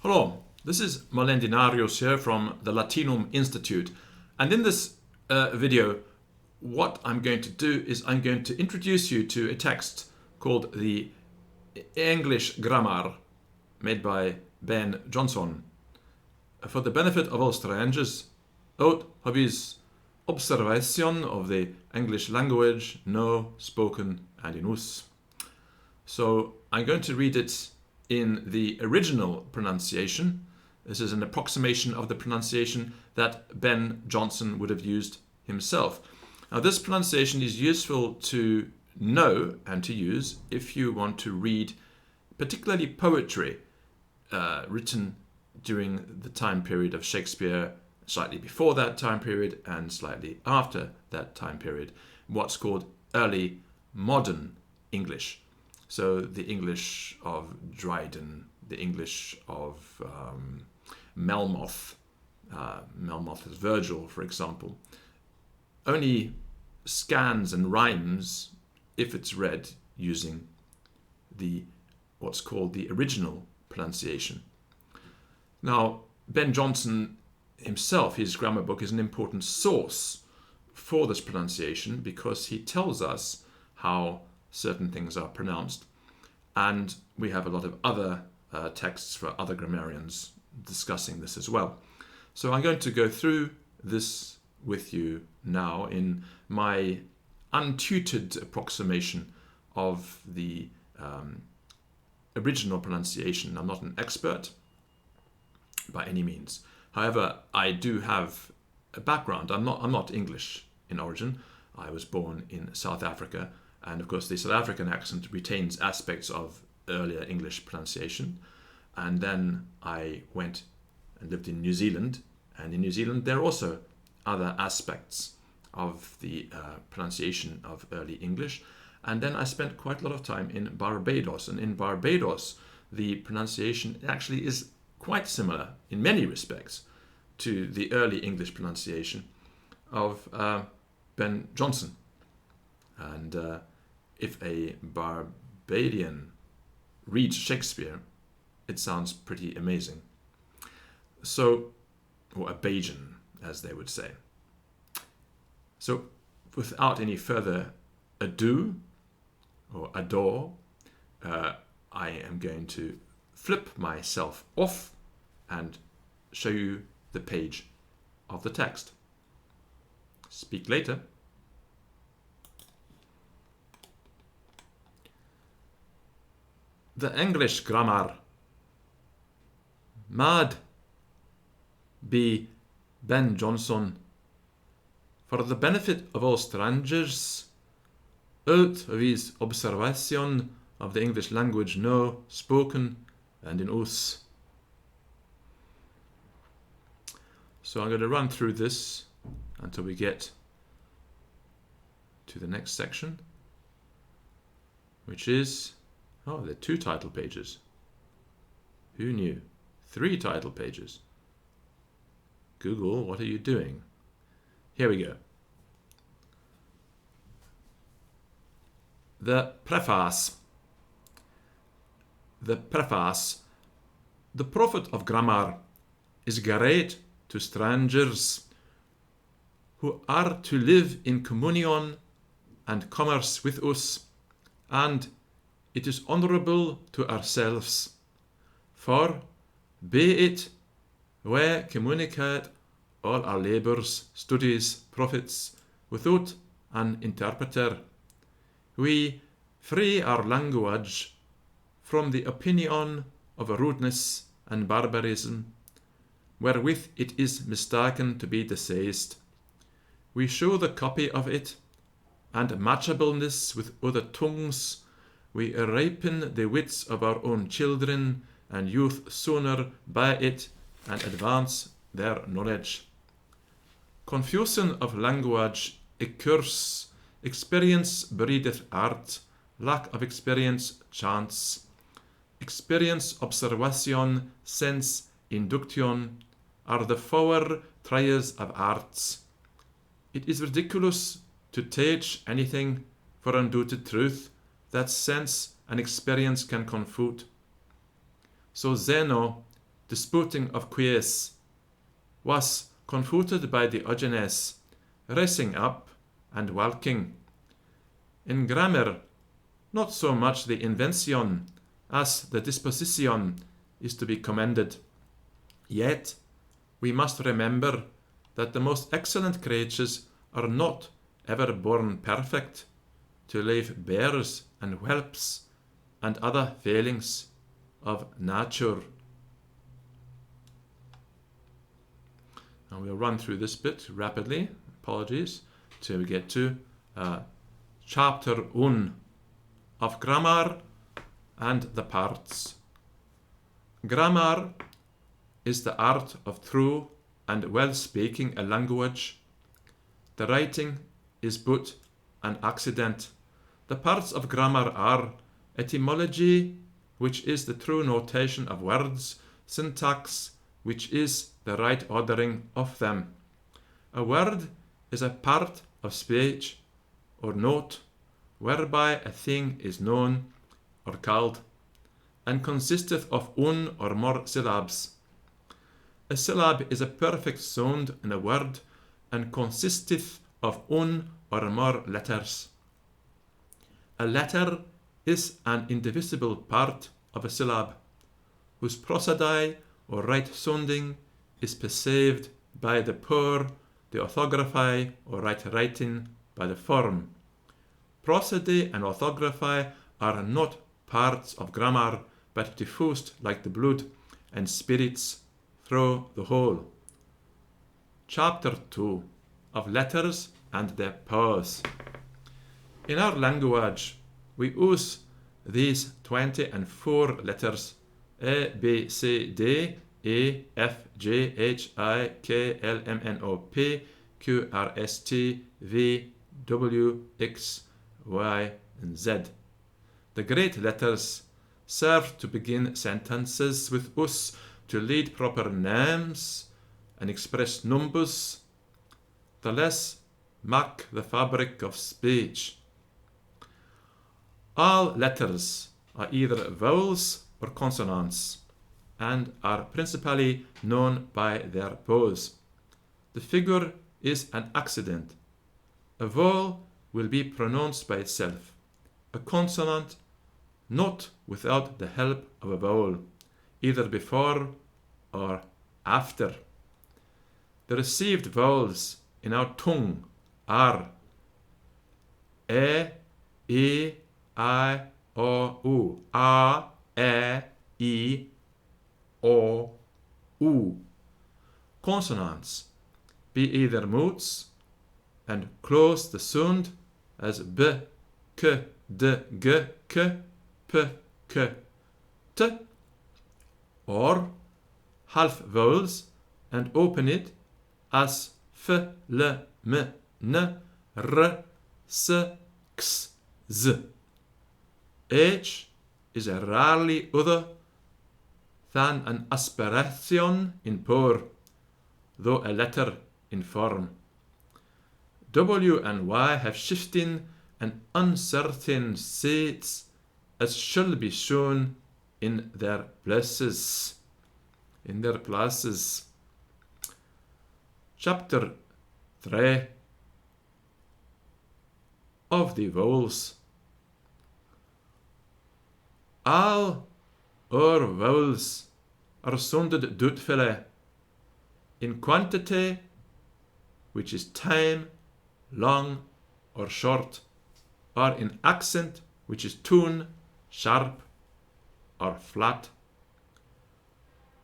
Hello, this is Molendinarius here from the Latinum Institute, and in this video what I'm going to do is I'm going to introduce you to a text called the English Grammar, made by Ben Jonson. For the benefit of all strangers, out of his observation of the English language, no spoken and in use. So I'm going to read it in the original pronunciation. This is an approximation of the pronunciation that Ben Jonson would have used himself. Now, this pronunciation is useful to know and to use if you want to read particularly poetry written during the time period of Shakespeare, slightly before that time period and slightly after that time period, what's called early modern English. So the English of Dryden, the English of Melmoth, Melmoth is Virgil, for example, only scans and rhymes if it's read using the what's called the original pronunciation. Now, Ben Jonson himself, his grammar book, is an important source for this pronunciation because he tells us how certain things are pronounced, and we have a lot of other texts for other grammarians discussing this as well. So I'm going to go through this with you now in my untutored approximation of the original pronunciation. I'm not an expert by any means. However, I do have a background. I'm not English in origin. I was born in South Africa, and of course the South African accent retains aspects of earlier English pronunciation. And then I went and lived in New Zealand, and in New Zealand there are also other aspects of the pronunciation of early English. And then I spent quite a lot of time in Barbados, and in Barbados the pronunciation actually is quite similar in many respects to the early English pronunciation of Ben Jonson. And if a Barbadian reads Shakespeare, it sounds pretty amazing. So, or a Bajan, as they would say. So, without any further ado or adore, I am going to flip myself off and show you the page of the text. Speak later. The English Grammar, mad by Ben Jonson, for the benefit of all strangers, out of his observation of the English language now spoken and in use. So I'm going to run through this until we get to the next section, which is, oh, there are 2 title pages. Who knew? 3 title pages. Google, what are you doing? Here we go. The Preface. The Preface. The prophet of grammar is great to strangers who are to live in communion and commerce with us, and it is honourable to ourselves, for be it we communicate all our labours, studies, profits, without an interpreter. We free our language from the opinion of rudeness and barbarism, wherewith it is mistaken to be diseased. We show the copy of it, and matchableness with other tongues. We ripen the wits of our own children and youth sooner by it, and advance their knowledge. Confusion of language occurs. Experience breedeth art, lack of experience chance. Experience, observation, sense, induction are the 4 triers of arts. It is ridiculous to teach anything for undoubted truth that sense and experience can confute. So Zeno disputing of quies, was confuted by Diogenes, racing up and walking. In grammar, not so much the invention as the disposition is to be commended. Yet, we must remember that the most excellent creatures are not ever born perfect, to leave bears and whelps and other failings of nature. And we'll run through this bit rapidly, apologies, till we get to chapter 1 of grammar and the parts. Grammar is the art of true and well speaking a language. The writing is but an accident. The parts of grammar are etymology, which is the true notation of words, syntax, which is the right ordering of them. A word is a part of speech or note whereby a thing is known or called, and consisteth of one or more syllables. A syllable is a perfect sound in a word, and consisteth of one or more letters. A letter is an indivisible part of a syllable, whose prosody or right sounding is perceived by the poor, the orthography or right writing by the form. Prosody and orthography are not parts of grammar, but diffused like the blood and spirits through the whole. Chapter 2 of Letters and their powers. In our language, we use these 24 letters A, B, C, D, E, F, G, H, I, K, L, M, N, O, P, Q, R, S, T, V, W, X, Y, and Z. The great letters serve to begin sentences with us, to lead proper names and express numbers. The less mark the fabric of speech. All letters are either vowels or consonants, and are principally known by their pose. The figure is an accident. A vowel will be pronounced by itself, a consonant not without the help of a vowel, either before or after. The received vowels in our tongue are E, I, O, U, A, E, I, O, U. Consonants be either moots and close the sound as B, K, D, G, K, P, K, T, or half vowels and open it as F, L, M, N, R, S, X, Z. H is rarely other than an aspiration in power, though a letter in form. W and Y have shifting and uncertain seats, as shall be shown in their places. Chapter 3 of the vowels. All our vowels are sounded doubtfully in quantity, which is time, long or short, or in accent, which is tone, sharp or flat.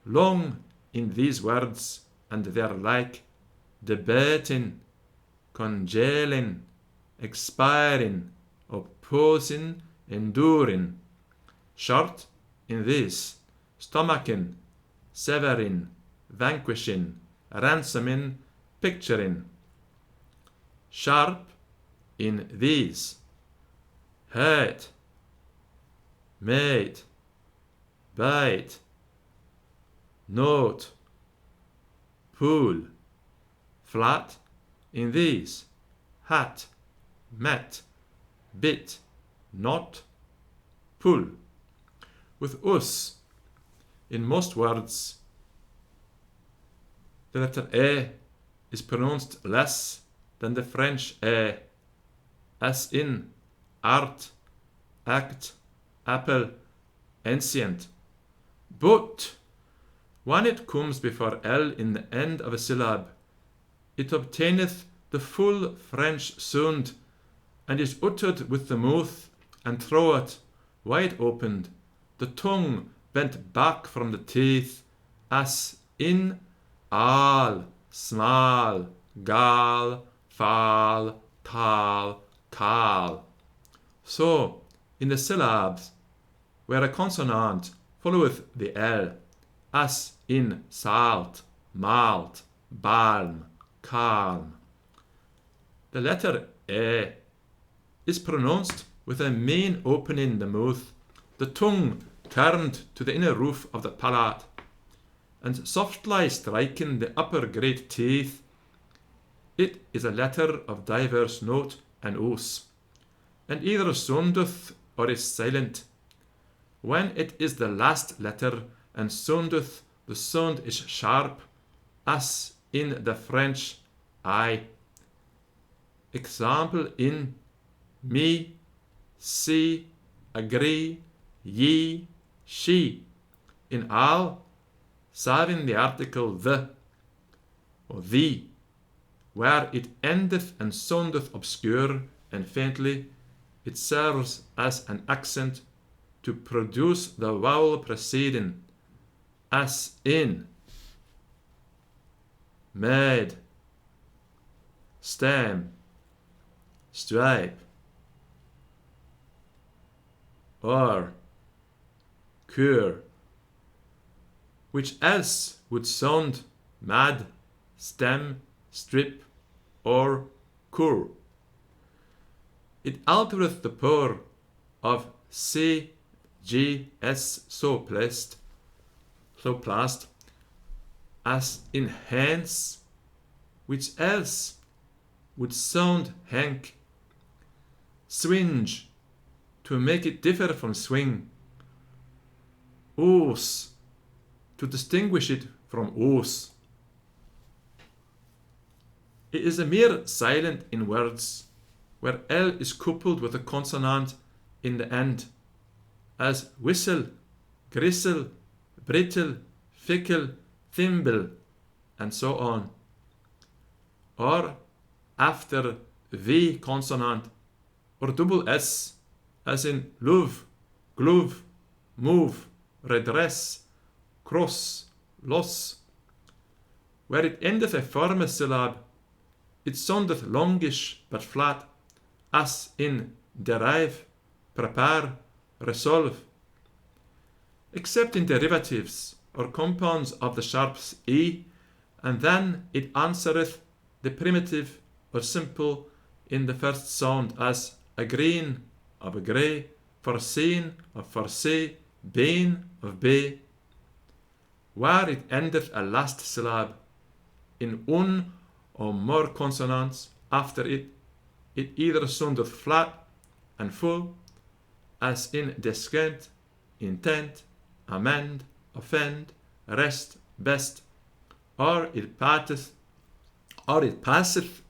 Long in these words and their like, debating, congealing, expiring, opposing, enduring. Short in this, stomaching, severing, vanquishing, ransoming, picturing. Sharp in these, hate, made, bite, note, pool. Flat in these, hat, met, bit, not, pull. With us, in most words, The letter E is pronounced less than the French E, as in art, act, apple, ancient. But when it comes before L in the end of a syllable, it obtaineth the full French sound, and is uttered with the mouth and throat wide opened, the tongue bent back from the teeth, as in all, small, gal, fall, tall, call. So, in the syllabes where a consonant followeth the L, as in salt, malt, balm, calm, the letter E is pronounced with a main opening in the mouth, the tongue turned to the inner roof of the palate, and softly striking the upper great teeth. It is a letter of diverse note and os, and either soundeth or is silent. When it is the last letter and soundeth, the sound is sharp, as in the French I. Example in me, see, agree, ye, she. In all, saving the article the or the, where it endeth and soundeth obscure and faintly, it serves as an accent to produce the vowel preceding, as in made, stem, stripe, or cure, which else would sound mad, stem, strip, or cur. It altereth the power of C, G, S so placed, as in hence, which else would sound hank. Swinge, to make it differ from swing. Os, to distinguish it from os. It is a mere silent in words, where L is coupled with a consonant in the end, as whistle, gristle, brittle, fickle, thimble, and so on. Or after V consonant, or double S, as in love, glove, move, redress, cross, loss. Where it endeth a former syllable, it soundeth longish but flat, as in derive, prepare, resolve. Except in derivatives or compounds of the sharps E, and then it answereth the primitive or simple in the first sound, as agreeing of agree, foreseen of foresee, bane of bay. Where it endeth a last syllable in one or more consonants after it, it either soundeth flat and full, as in descent, intent, amend, offend, rest, best, or it passeth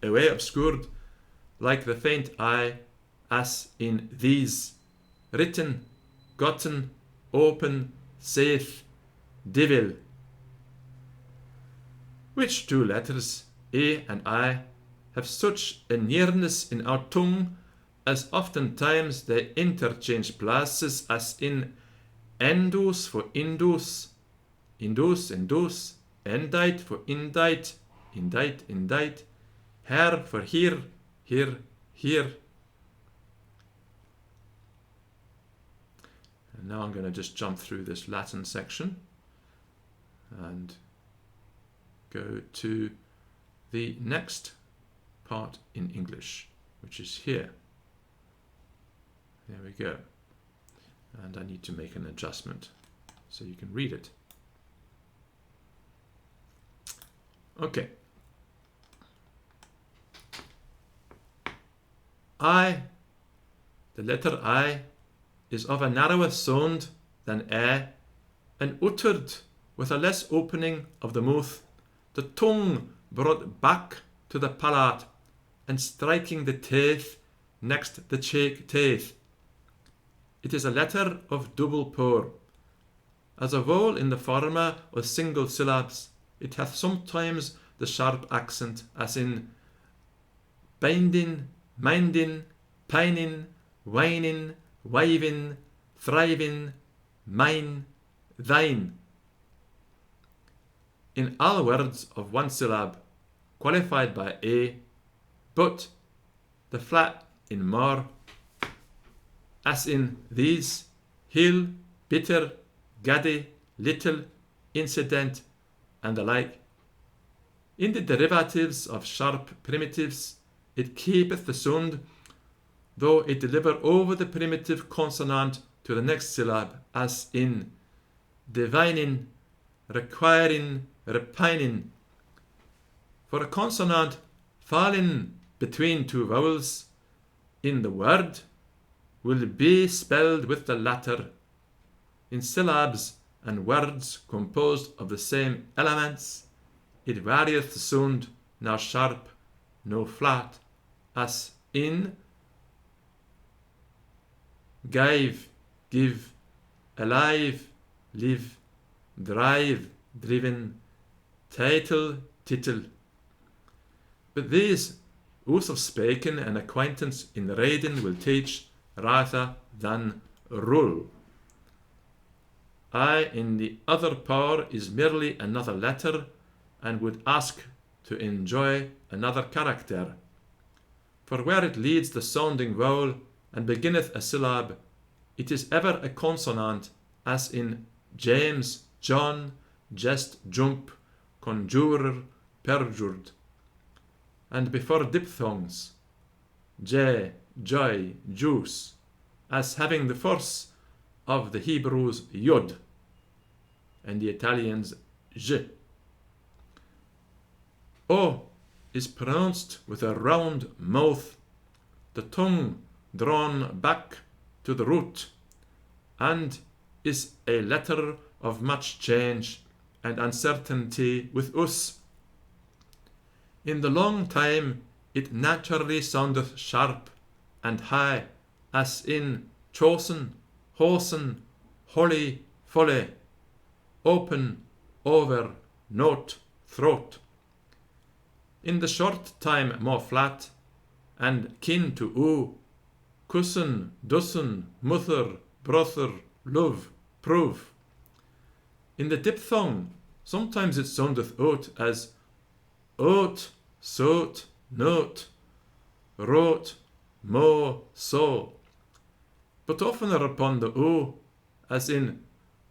away obscured, like the faint I, as in these, written, gotten, open, saith, devil. Which two letters, A and I, have such a nearness in our tongue, as oftentimes they interchange places, as in endus for indus, indus, indus, endite for indite, indite, indite, her for here, here, here. And now I'm going to just jump through this Latin section and go to the next part in English, which is here. There we go. And I need to make an adjustment so you can read it. Okay. I, the letter I, is of a narrower sound than and uttered with a less opening of the mouth, the tongue brought back to the palate and striking the teeth next the cheek teeth. It is a letter of double purr. As a vowel in the former of single syllabes, it hath sometimes the sharp accent, as in binding, minding, pining, whining, waving, thriving, mine, thine. In all words of one syllable, qualified by a, but, the flat in more, as in these, hill, bitter, gaddy, little, incident, and the like. In the derivatives of sharp primitives, it keepeth the sound, though it deliver over the primitive consonant to the next syllable, as in divining, requiring, repining. For a consonant falling between two vowels in the word will be spelled with the latter. In syllabes and words composed of the same elements, it varieth the sound, nor sharp, no flat, as in give, give, alive, live, drive, driven, title, tittle. But these use of speaking and acquaintance in reading will teach rather than rule. I in the other power is merely another letter, and would ask to enjoy another character. For where it leads the sounding vowel and beginneth a syllable, it is ever a consonant, as in James, John, jest, jump, conjurer, perjured. And before diphthongs, j, joy, juice, as having the force of the Hebrews yod and the Italians j. O is pronounced with a round mouth, the tongue drawn back to the root, and is a letter of much change and uncertainty with us. In the long time it naturally soundeth sharp and high, as in chosen, hosen, holy, folly, open, over, note, throat. In the short time more flat, and kin to oo, cousin, dozen, mother, brother, love, prove. In the diphthong, sometimes it soundeth out as oat, soat, note, wrote, mo, so, but oftener upon the o, as in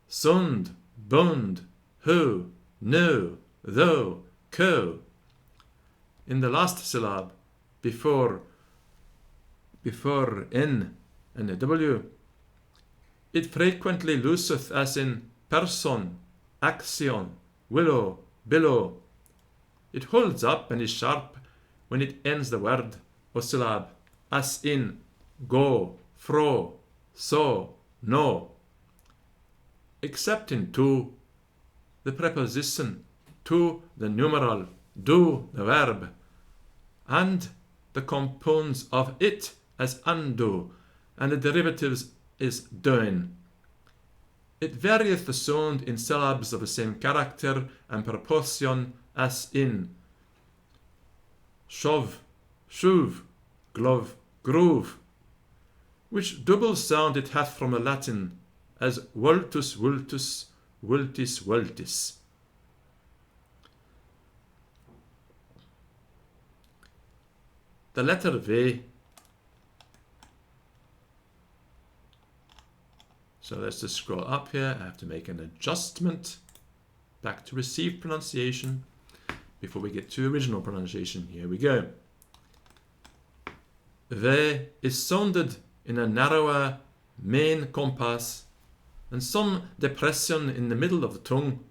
sund, bund, who, no, though, co. In the last syllable, before n and a w, it frequently looseth, as in person, action, willow, billow. It holds up and is sharp when it ends the word or syllable, as in go, fro, so, no. Except in to, the preposition, to the numeral, do the verb, and the compounds of it as undo, and the derivatives is doing. It varieth the sound in syllables of the same character and proportion, as in shove, shuve, glove, groove, which double sound it hath from the Latin, as vultus, vultus, vultis, vultis. The letter V. So let's just scroll up here. I have to make an adjustment back to received pronunciation before we get to original pronunciation. Here we go. V is sounded in a narrower main compass, and some depression in the middle of the tongue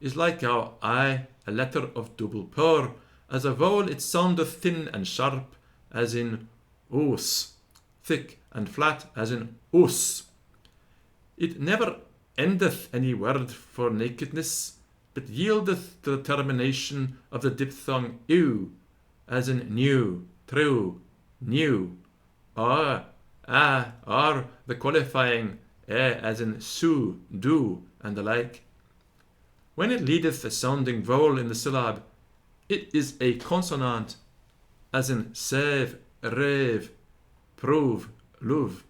is like our I, a letter of double purr. As a vowel it soundeth thin and sharp, as in os, thick and flat, as in us. It never endeth any word for nakedness, but yieldeth to the termination of the diphthong ew, as in new, true, new, or the qualifying as in su, do, and the like. When it leadeth a sounding vowel in the syllab, it is a consonant, as in save, rave, prove, love,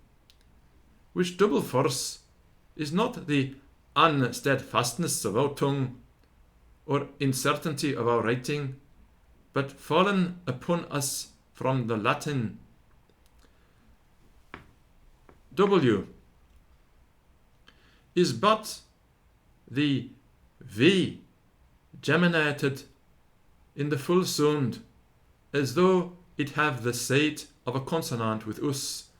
which double force is not the unsteadfastness of our tongue, or uncertainty of our writing, but fallen upon us from the Latin. W is but the V geminated in the full sound, as though it have the state of a consonant with us.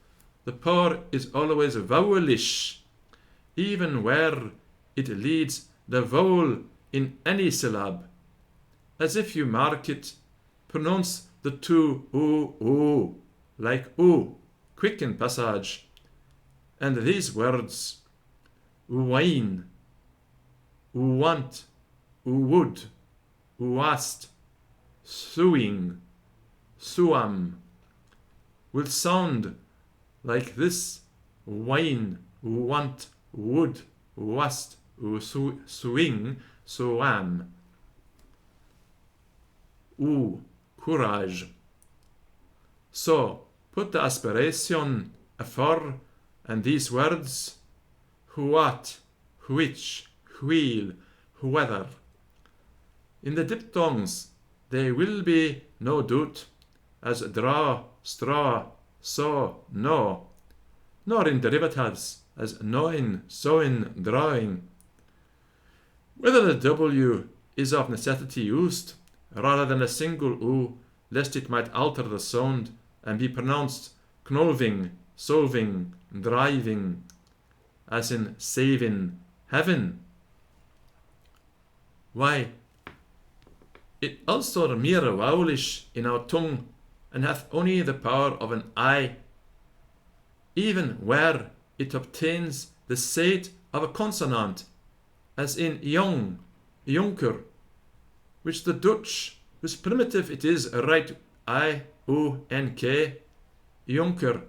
The power is always vowelish, even where it leads the vowel in any syllab, as if you mark it, pronounce the two o, like o, quick in passage, and these words, wine, want, would, wast, suing, suam, will sound like this: wine, want, would, wast, swing, soam. Courage. So put the aspiration afore, and these words, what, which, wheel, whether. In the diphthongs they will be no doubt, as draw, straw, saw, no, nor in derivatives, as knowing, sewing, drawing. Whether the W is of necessity used, rather than a single U, lest it might alter the sound, and be pronounced knoving, solving, driving, as in saving, heaven. Why, it also mere vowelish in our tongue, and hath only the power of an I, even where it obtains the state of a consonant, as in young, jonker, which the Dutch, whose primitive it is, write I-O-N-K, jonker,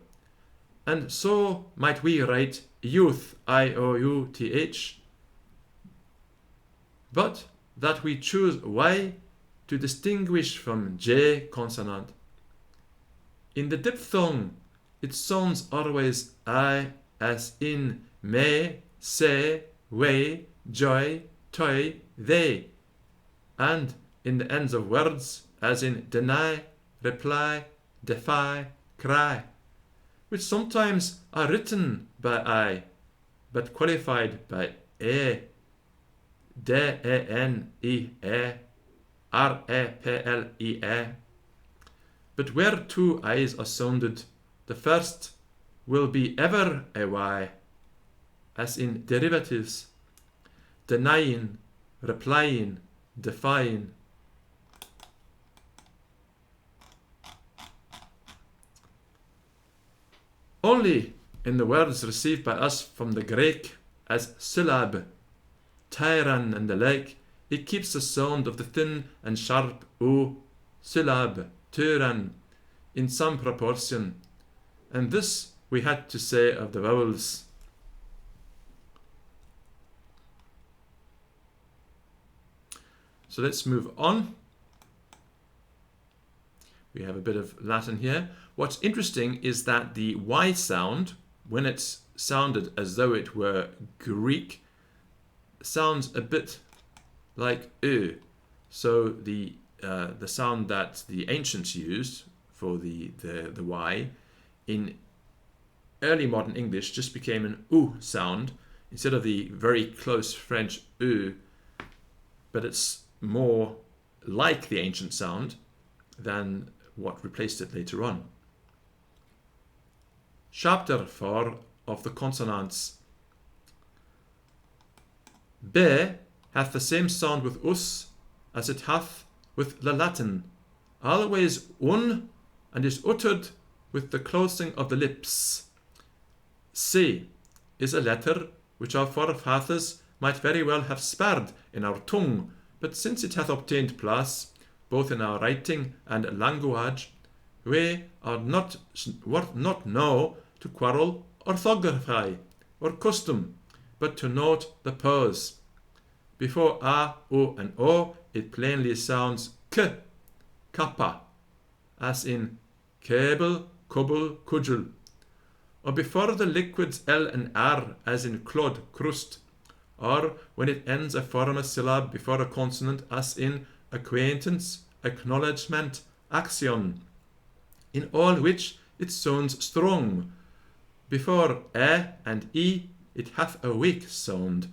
and so might we write youth, I-O-U-T-H, but that we choose Y to distinguish from J consonant. In the diphthong, it sounds always I, as in may, say, way, joy, toy, they, and in the ends of words, as in deny, reply, defy, cry, which sometimes are written by I, but qualified by E, D-E-N-I-E, R-E-P-L-I-E. But where two I's are sounded, the first will be ever a Y, as in derivatives, denying, replying, defying. Only in the words received by us from the Greek as syllab, tyran and the like, it keeps the sound of the thin and sharp O, syllab, tyran, in some proportion, and this we had to say of the vowels. So let's move on. We have a bit of Latin here. What's interesting is that the Y sound, when it's sounded as though it were Greek, sounds a bit like Ö. So the sound that the ancients used for the Y in early modern English just became an U sound instead of the very close French Ö, but it's more like the ancient sound than what replaced it later on. Chapter 4 of the consonants. B hath the same sound with us as it hath with the Latin, always un, and is uttered with the closing of the lips. C is a letter which our forefathers might very well have spared in our tongue, but since it hath obtained place, both in our writing and language, we are not now to quarrel orthography or custom, but to note the pause. Before a, o, and o, it plainly sounds k, kappa, as in cable, cobble, cudgel, or before the liquids l and r, as in clod, crust, or when it ends a former syllable before a consonant, as in acquaintance, acknowledgement, action, in all which it sounds strong. Before e and e it hath a weak sound,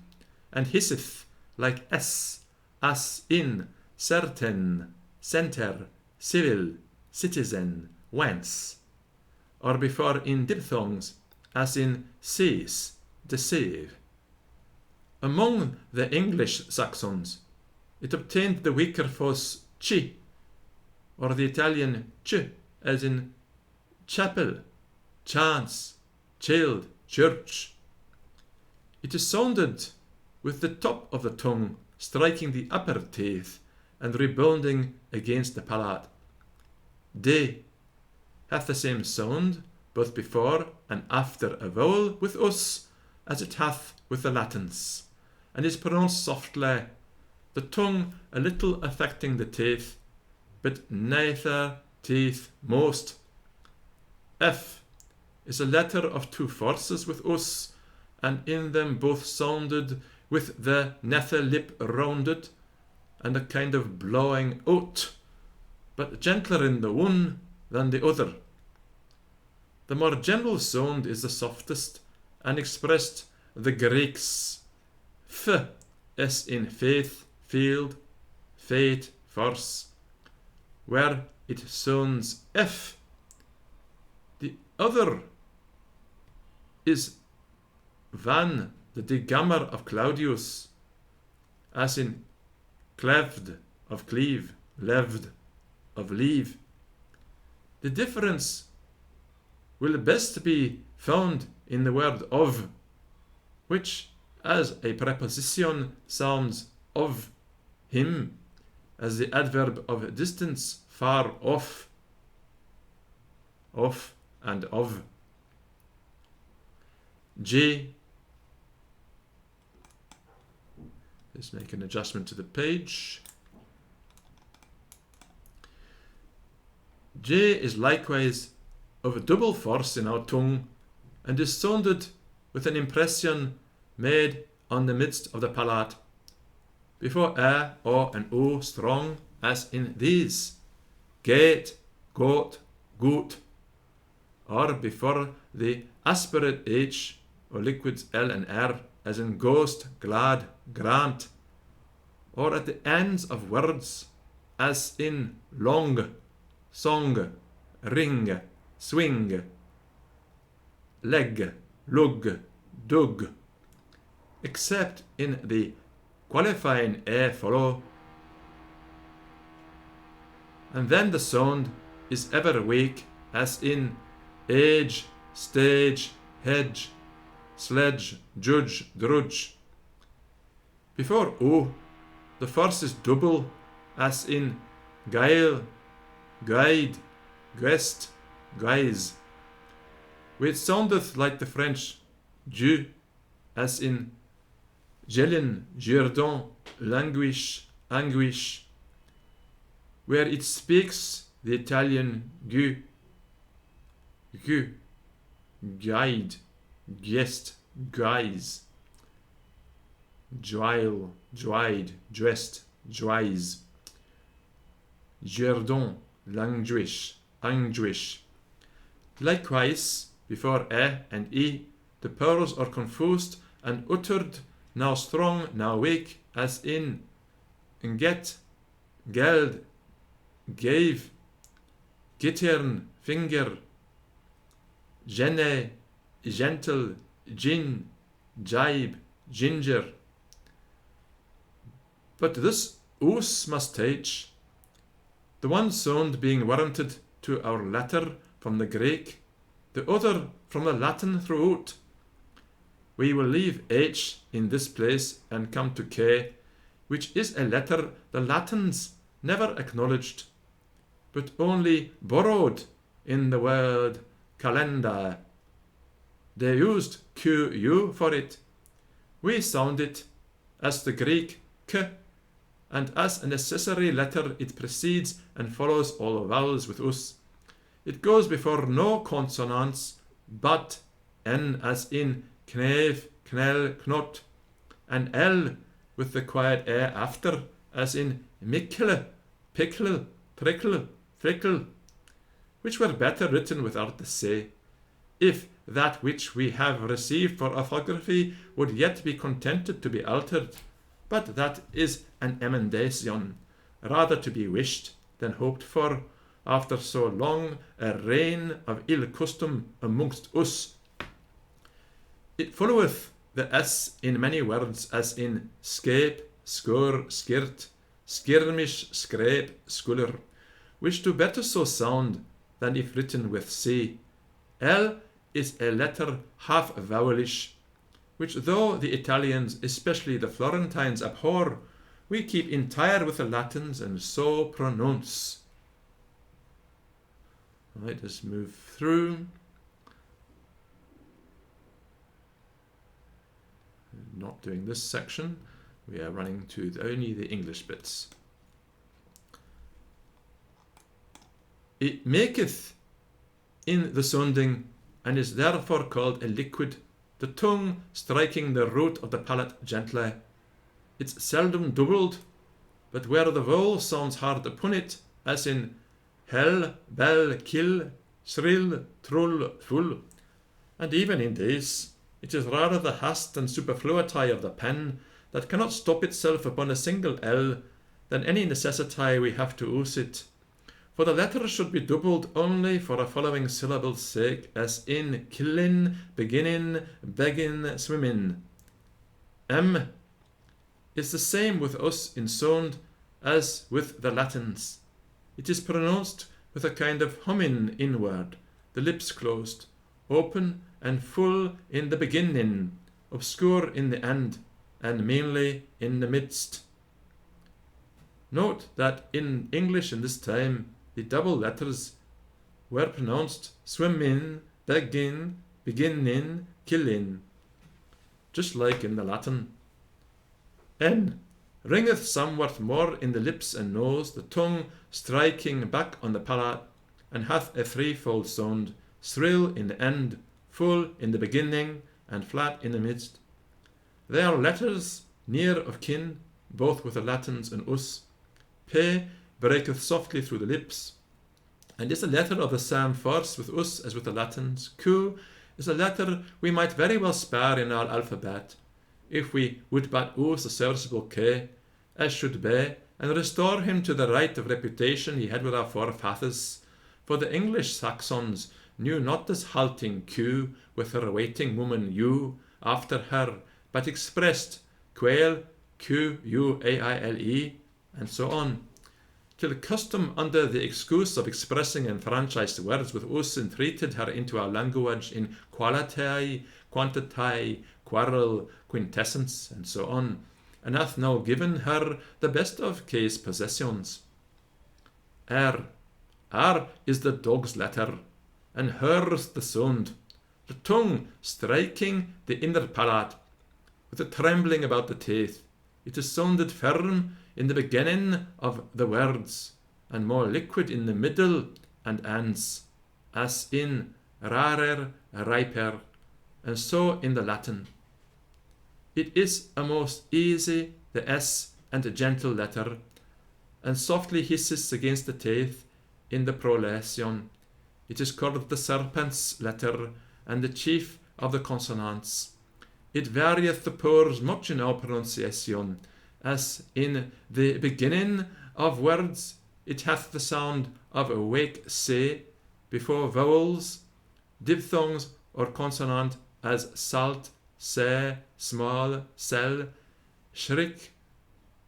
and hisseth like s, as in certain, center, civil, citizen, whence, or before in diphthongs, as in cease, deceive. Among the English Saxons, it obtained the weaker force chi, or the Italian ch, as in chapel, chance, child, church. It is sounded with the top of the tongue striking the upper teeth and rebounding against the palate. De hath the same sound both before and after a vowel with us as it hath with the Latins, and is pronounced softly, the tongue a little affecting the teeth, but neither teeth most. F is a letter of two forces with us, and in them both sounded with the nether lip rounded, and a kind of blowing out, but gentler in the one than the other. The more general sound is the softest, and expressed the Greeks. F, as in faith, field, fate, force, where it sounds F. The other is van, the degammer of Claudius, as in cleved, of cleave, leved, of leave. The difference will best be found in the word of, which as a preposition sounds of him, as the adverb of distance, far off, off and of. J, let's make an adjustment to the page. J is likewise of a double force in our tongue, and is sounded with an impression made on the midst of the palate. Before a, o, and o strong, as in these, gate, goat, goot, or before the aspirate h, or liquids l and r, as in ghost, glad, grant, or at the ends of words, as in long, song, ring, swing, leg, lug, dug, except in the qualifying a follow, and then the sound is ever weak, as in age, stage, hedge, sledge, judge, drudge. Before o, the force is double, as in guile, guide, guest, guise, where it soundeth like the French Dieu, as in Gélin, Jourdan, languish, anguish, where it speaks the Italian gu, gu, guide, guest, guise, joile, joide, dressed, joise, Jourdan, languish, anguish. Likewise, before e and e, the powers are confused and uttered, now strong, now weak, as in get, geld, gave, gittern, finger, gene, gentle, gin, jibe, ginger. But this us must teach, the one sound being warranted to our letter from the Greek, the other from the Latin throughout. we will leave H in this place and come to K, which is a letter the Latins never acknowledged, but only borrowed in the word calendar. They used QU for it. We sound it as the Greek K, and as a necessary letter it precedes and follows all vowels with us. It goes before no consonants but N, as in knev, knell, knot, and L with the quiet air after, as in mikle, pickle, prickle, frickle, which were better written without the say, if that which we have received for orthography would yet be contented to be altered, but that is an emendation, rather to be wished than hoped for, after so long a reign of ill custom amongst us. It followeth the S in many words, as in scape, score, skirt, skirmish, scrape, sculler, which do better so sound than if written with C. L is a letter half vowelish, which though the Italians, especially the Florentines, abhor, we keep entire with the Latins and so pronounce. Right, let's move through. Not doing this section. We are running to only the English bits. It maketh in the sounding, and is therefore called a liquid, the tongue striking the root of the palate gently. It's seldom doubled, but where the vowel sounds hard upon it, as in hell, bell, kill, shrill, trull, full, and even in this, it is rather the hast and superfluity of the pen that cannot stop itself upon a single L than any necessity we have to use it. For the letter should be doubled only for a following syllable's sake, as in killin, beginning, begging, swimming. M is the same with us in sound as with the Latins. It is pronounced with a kind of humming inward, the lips closed, open and full in the beginning, obscure in the end, and mainly in the midst. Note that in English in this time, the double letters were pronounced swimming, begging, beginning, killing, just like in the Latin. N ringeth somewhat more in the lips and nose, the tongue striking back on the palate, and hath a threefold sound, shrill in the end, full in the beginning, and flat in the midst. They are letters near of kin, both with the Latins and us. P breaketh softly through the lips, and is a letter of the same force with us as with the Latins. Q is a letter we might very well spare in our alphabet, if we would but use the serviceable K, as should be, and restore him to the right of reputation he had with our forefathers. For the English Saxons knew not this halting Q with her waiting woman U after her, but expressed quail, Quaile, and so on, till custom under the excuse of expressing enfranchised words with us entreated her into our language in quality, quantity, quarrel, quintessence, and so on, and hath now given her the best of K's possessions. R is the dog's letter, and hers the sound, the tongue striking the inner palate, with a trembling about the teeth. It is sounded firm in the beginning of the words, and more liquid in the middle and ends, as in rarer, riper, and so in the Latin. It is a most easy, the S and a gentle letter, and softly hisses against the teeth in the prolation. It is called the serpent's letter, and the chief of the consonants. It varieth the pores much in our pronunciation, as in the beginning of words it hath the sound of awake say before vowels, diphthongs or consonant, as salt, say, small, sell, shriek,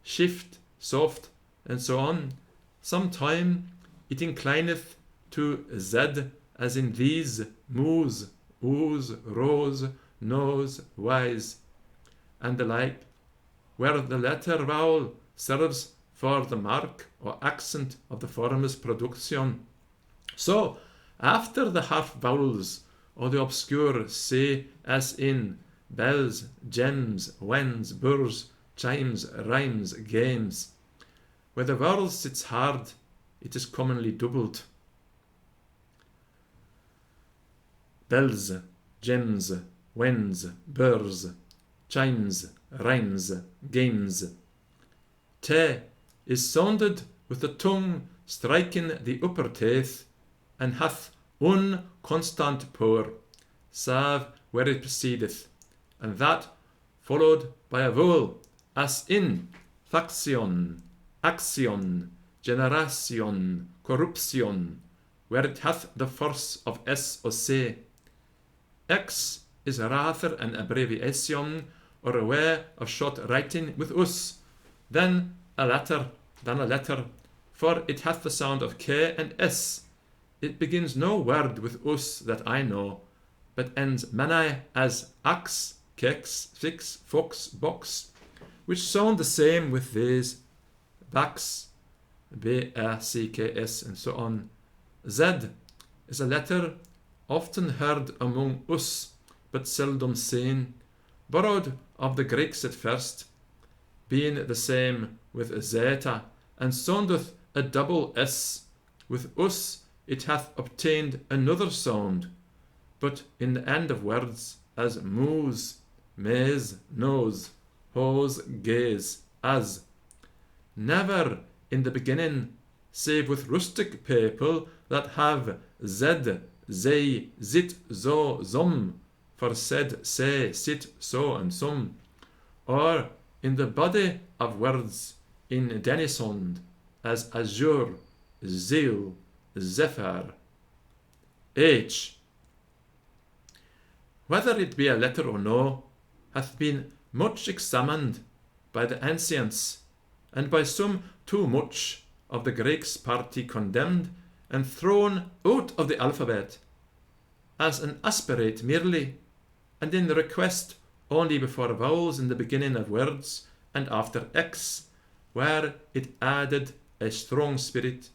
shift, soft, and so on. Sometime it inclineth to Z, as in these, moose, ooze, rose, nose, wise, and the like, where the letter vowel serves for the mark or accent of the form's production. So, after the half vowels, or the obscure say, as in bells, gems, wens, burrs, chimes, rhymes, games, where the vowel sits hard, it is commonly doubled. Bells, gems, wens, burrs, chimes, rhymes, games. Te is sounded with the tongue striking the upper teeth, and hath constant power, save where it proceedeth, and that followed by a vowel, as in faction, action, generation, corruption, where it hath the force of s or c. X is rather an abbreviation or a way of short writing with us than a letter, for it hath the sound of k and s. It begins no word with us that I know, but ends many as ax, kex, fix, fox, box, which sound the same with these, bax, b-a-c-k-s, and so on. Z is a letter often heard among us, but seldom seen, borrowed of the Greeks at first, being the same with zeta, and soundeth a double s. With us it hath obtained another sound, but in the end of words, as moose, maize, nose, hose, gaze, as. Never in the beginning, save with rustic people that have zed, zay, zit, zo, zum, for said, say, sit, so, and some, or in the body of words in Denisond, as azure, zeal, zephyr. H, whether it be a letter or no, hath been much examined by the ancients, and by some too much of the Greeks' party condemned and thrown out of the alphabet, as an aspirate merely, and in the request only before vowels in the beginning of words, and after x, where it added a strong spirit,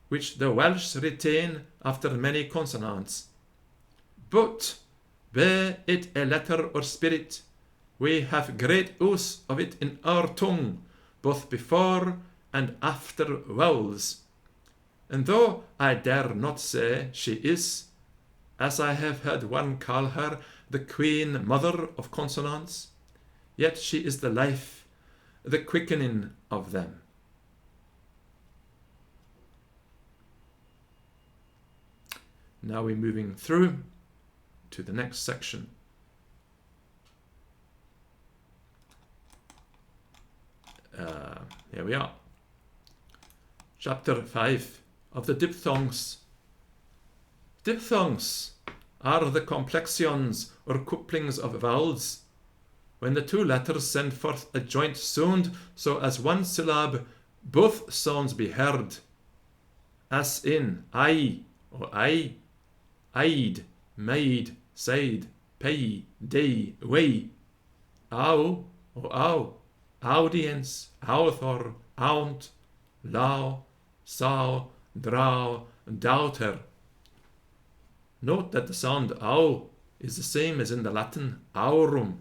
which the Welsh retain after many consonants. But, be it a letter or spirit, we have great use of it in our tongue, both before and after vowels. And though I dare not say she is, as I have heard one call her, the queen mother of consonants, yet she is the life, the quickening of them. Now we're moving through to the next section. Here we are. Chapter 5 of the diphthongs. Diphthongs are the complexions or couplings of vowels, when the two letters send forth a joint sound, so as one syllable both sounds be heard, as in I or I, I'd, made, said, pay, day, way, ow or ow, audience, author, aunt, law, saw, draw, doubter. Note that the sound ow is the same as in the Latin aurum.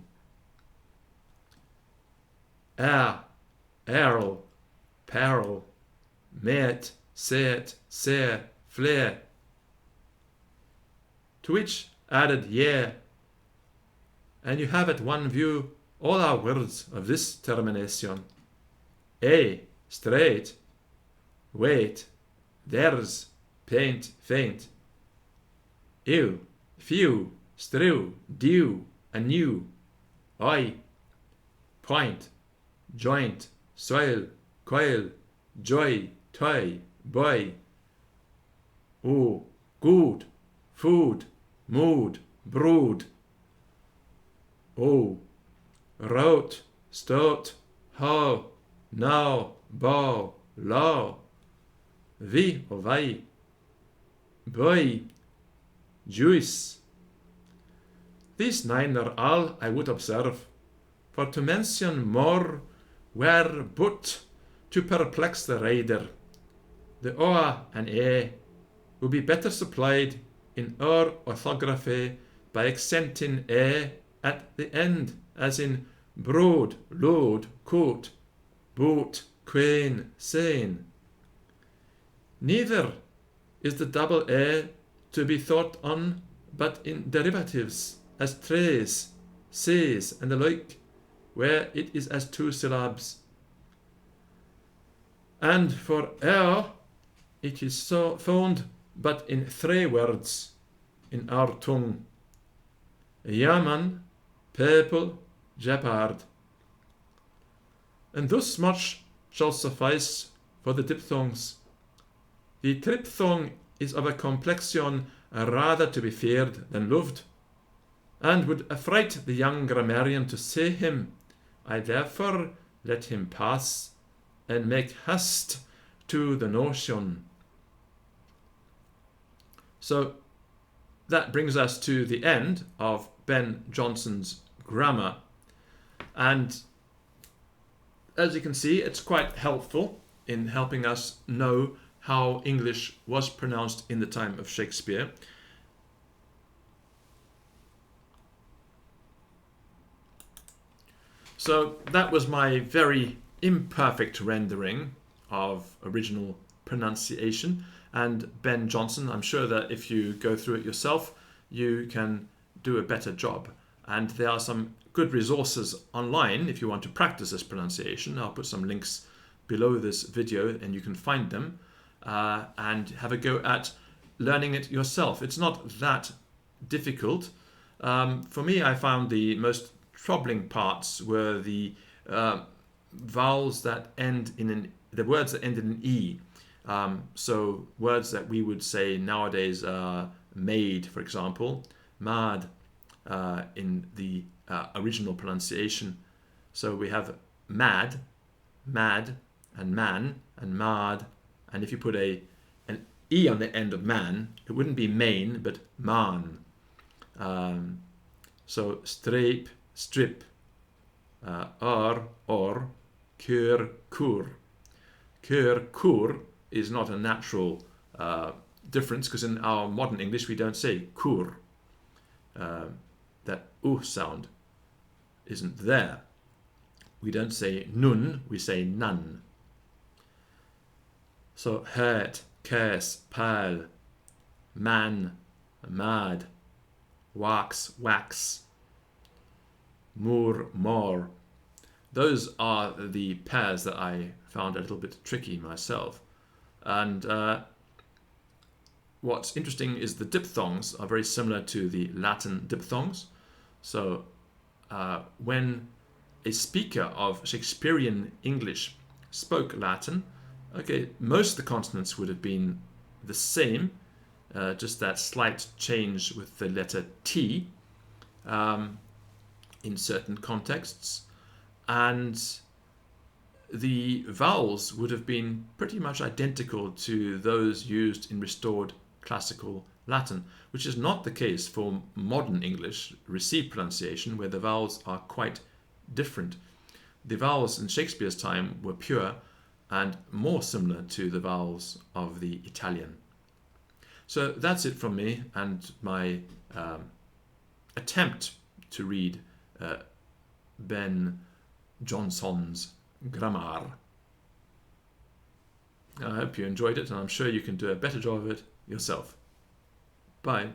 Earl, peril, mate, set, say, flare. To which added ye, and you have at one view all our words of this termination. A, straight, wait, theirs, paint, faint. Ew, few, strew, dew, anew. I, point, joint, soil, coil, joy, toy, boy. O, good, food, mood, brood. O, wrote, stout, how, now, bow, law. Vi or vai. Boy, juice. These 9 are all I would observe, for to mention more were but to perplex the reader. The O and A will be better supplied in our orthography by accenting A at the end, as in broad, load, coat, boat, quain, sane. Neither is the double A to be thought on but in derivatives, as trays, says, and the like, where it is as 2 syllabes. And for our, it is so found but in 3 words in our tongue: Yaman, people, jeopard. And thus much shall suffice for the diphthongs. The triphthong is of a complexion rather to be feared than loved, and would affright the young grammarian to say him. I therefore let him pass, and make haste to the notion. So that brings us to the end of Ben Jonson's grammar, and as you can see, it's quite helpful in helping us know how English was pronounced in the time of Shakespeare. So that was my very imperfect rendering of original pronunciation, and Ben Jonson. I'm sure that if you go through it yourself, you can do a better job. And there are some good resources online if you want to practice this pronunciation. I'll put some links below this video and you can find them and have a go at learning it yourself. It's not that difficult. For me, I found the most troubling parts were the vowels that end in the words that end in an E. So words that we would say nowadays made, for example, mad in the original pronunciation. So we have mad, mad, and man, and mad. And if you put an E on the end of man, it wouldn't be main, but man. So strape, strip, or, cur, cur. Cur, cur is not a natural difference, because in our modern English we don't say cur. That sound isn't there. We don't say nun, we say none. So hurt, curse, pal, man, mad, wax, wax, moor, more. Those are the pairs that I found a little bit tricky myself. And what's interesting is the diphthongs are very similar to the Latin diphthongs. So when a speaker of Shakespearean English spoke Latin, okay, most of the consonants would have been the same, just that slight change with the letter T in certain contexts. And the vowels would have been pretty much identical to those used in restored classical Latin, which is not the case for modern English received pronunciation, where the vowels are quite different. The vowels in Shakespeare's time were pure and more similar to the vowels of the Italian. So that's it from me and my attempt to read Ben Jonson's grammar. I hope you enjoyed it, and I'm sure you can do a better job of it yourself. Bye.